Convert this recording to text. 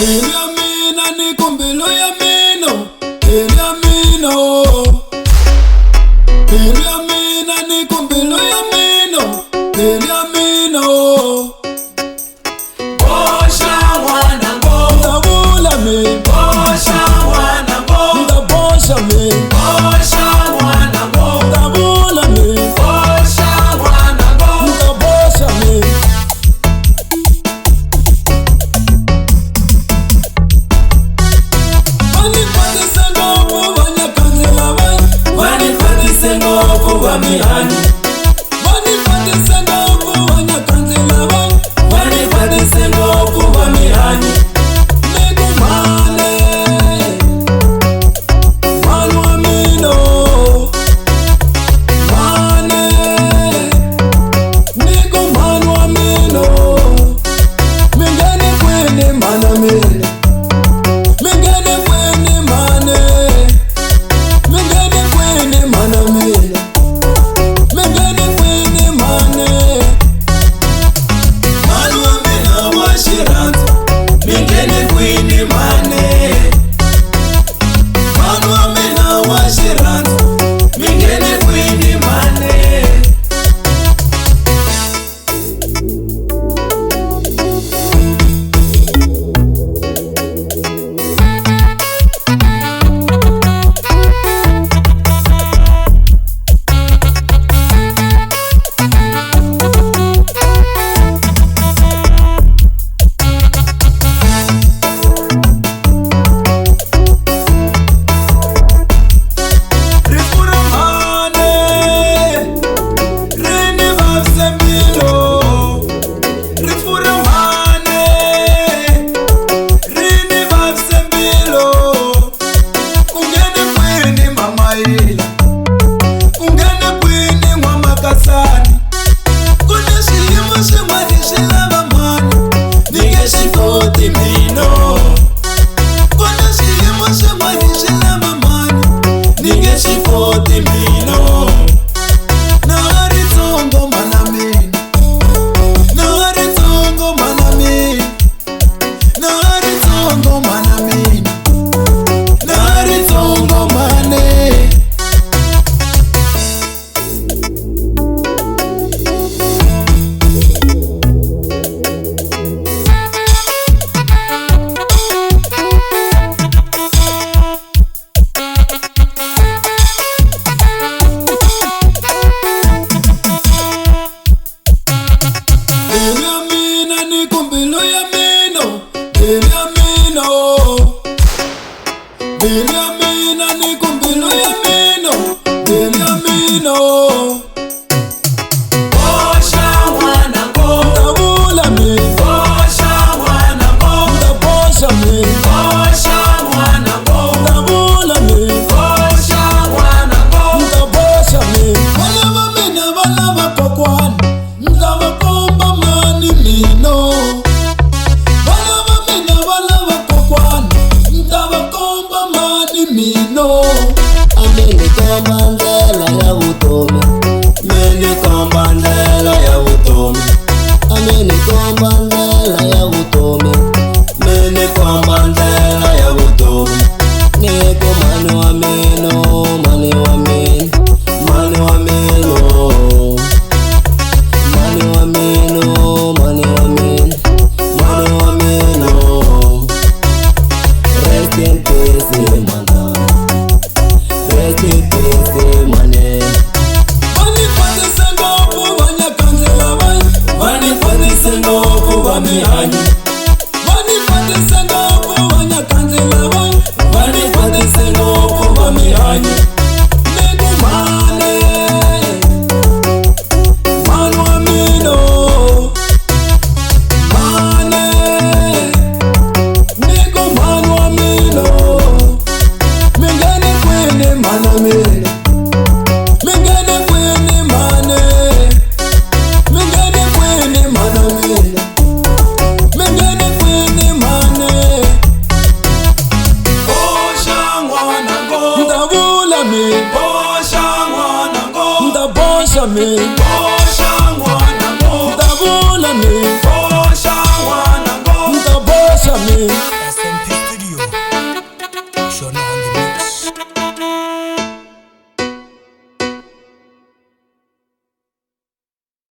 Eliamina ni kumbilo ya mino. Eliamina Eliamina ni kumbilo ya mino. Eliamina Bosha wana bo ndabula me. Bosha wana bo Ndabosha me. Bosha wana bo Ndabula me. Bosha wana bo Ndabosha me. Wanifundise ngoku wanyakanzela bai. Wanifundise ngoku wamihani Wanifundise ngoku wanyakanzela bai. Wanifundise ngoku wamihani Nikumane manu amino mane nikumanu amino mingene kweni manamile mingene kweni mane mingene kweni manamile mingene kweni mane Manu amina washiranza Mingene kwini mane Manu amina washiranza Mingene kwini mane Eliamina ni kumbilo ya mino. Eliamina Eliamina ni kumbilo ya mino. Eliamina Bosha wana bo ndabula me. Bosha wana bo Ndabosha me. Bosha wana bo Ndabula me. Bosha wana bo Ndabosha me. Balaba mina balaba kokwana. Ndabakomba mani mino. Balaba mina balaba kokwana. Ndabakomba mani mino. Amenikomba ndlela ya utome Menikomba